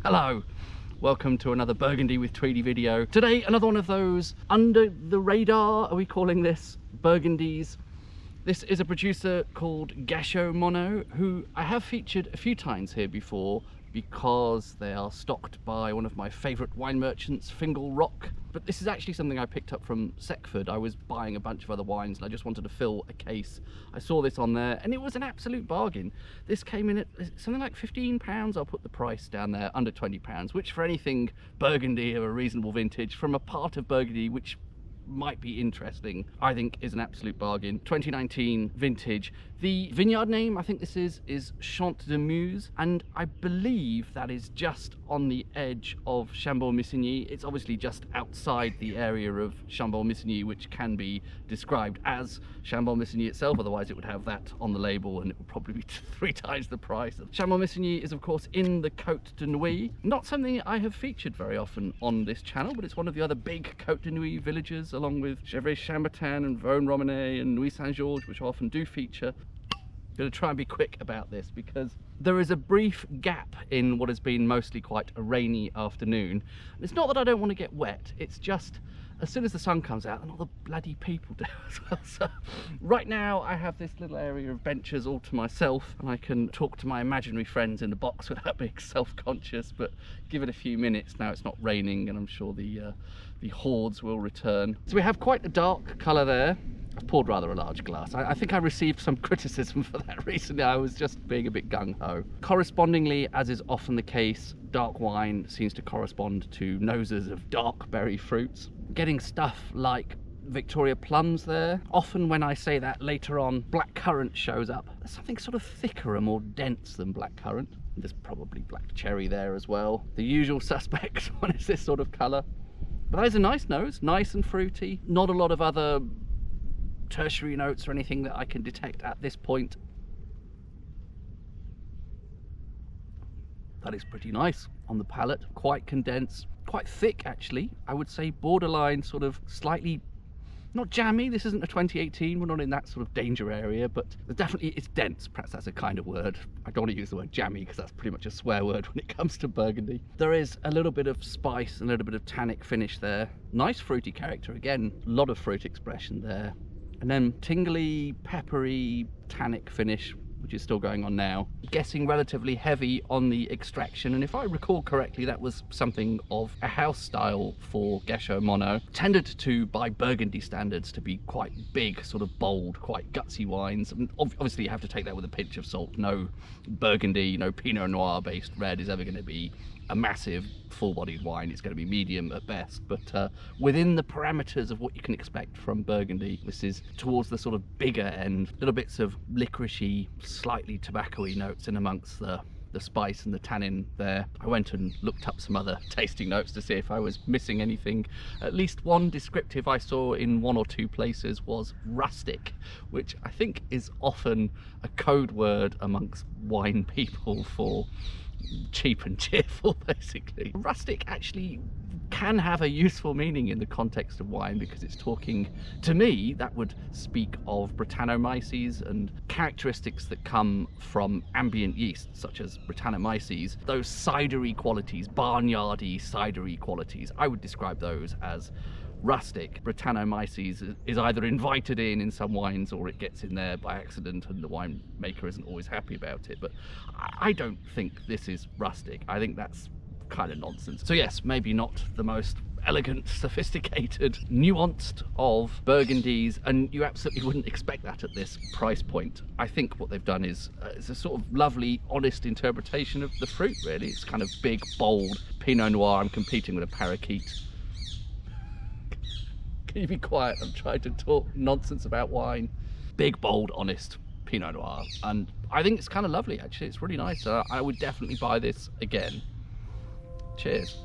Hello, welcome to another Burgundy with Tweedy video. Today, another one of those under the radar, are we calling this, Burgundies. This is a producer called Gachot Monot, who I have featured a few times here before because they are stocked by one of my favourite wine merchants, Fingal Rock. But this is actually something I picked up from Seckford. I was buying a bunch of other wines and I just wanted to fill a case. I saw this on there and it was an absolute bargain. This came in at something like £15. I'll put the price down there, under £20, which for anything Burgundy of a reasonable vintage from a part of Burgundy which might be interesting, I think is an absolute bargain. 2019 vintage. The vineyard name, I think this is Chant de Muses, and I believe that is just on the edge of Chambolle Musigny. It's obviously just outside the area of Chambolle Musigny, which can be described as Chambolle Musigny itself, otherwise it would have that on the label and it would probably be 3 times the price. Chambolle Musigny is of course in the Côte de Nuits, not something I have featured very often on this channel, but it's one of the other big Côte de Nuits villages, along with Gevrey-Chambertin and Vosne-Romanée and Nuits Saint-Georges, which I often do feature. I'm going to try and be quick about this because there is a brief gap in what has been mostly quite a rainy afternoon. And it's not that I don't want to get wet, it's just as soon as the sun comes out, and all the bloody people do as well. So right now I have this little area of benches all to myself and I can talk to my imaginary friends in the box without being self-conscious, but give it a few minutes now it's not raining and I'm sure the hordes will return. So we have quite a dark colour there. I've poured rather a large glass. I think I received some criticism for that recently. I was just being a bit gung-ho. Correspondingly, as is often the case, dark wine seems to correspond to noses of dark berry fruits. Getting stuff like Victoria plums there. Often when I say that later on, black currant shows up. There's something sort of thicker and more dense than black currant. There's probably black cherry there as well. The usual suspects when it's this sort of colour. But that is a nice nose, nice and fruity. Not a lot of other tertiary notes or anything that I can detect at this point. That is pretty nice on the palate, quite condensed, quite thick actually. I would say borderline sort of slightly, not jammy, this isn't a 2018, we're not in that sort of danger area, but definitely it's dense, perhaps that's a kind of word. I don't want to use the word jammy because that's pretty much a swear word when it comes to Burgundy. There is a little bit of spice and a little bit of tannic finish there. Nice fruity character, again, a lot of fruit expression there. And then tingly, peppery, tannic finish, which is still going on now. Guessing relatively heavy on the extraction, and if I recall correctly, that was something of a house style for Gachot Monot. Tended to, by Burgundy standards, to be quite big, sort of bold, quite gutsy wines. And obviously you have to take that with a pinch of salt. No Burgundy, no Pinot Noir based red is ever going to be a massive full-bodied wine. It's going to be medium at best, but within the parameters of what you can expect from Burgundy, this is towards the sort of bigger end. Little bits of licoricey, slightly tobacco-y notes in amongst the spice and the tannin there. I went and looked up some other tasting notes to see if I was missing anything. At least one descriptive I saw in 1 or 2 places was rustic, which I think is often a code word amongst wine people for cheap and cheerful, basically. Rustic actually can have a useful meaning in the context of wine because it's talking, to me, that would speak of Brettanomyces and characteristics that come from ambient yeast, such as Brettanomyces. Those cidery qualities, barnyardy cidery qualities, I would describe those as rustic. Brettanomyces is either invited in some wines or it gets in there by accident and the winemaker isn't always happy about it. But I don't think this is rustic. I think that's kind of nonsense. So yes, maybe not the most elegant, sophisticated, nuanced of Burgundies, and you absolutely wouldn't expect that at this price point. I think what they've done is it's a sort of lovely, honest interpretation of the fruit, really. It's kind of big, bold Pinot Noir. I'm competing with a parakeet. Can you be quiet? I'm trying to talk nonsense about wine. Big, bold, honest Pinot Noir. And I think it's kind of lovely, actually. It's really nice. I would definitely buy this again. Cheers.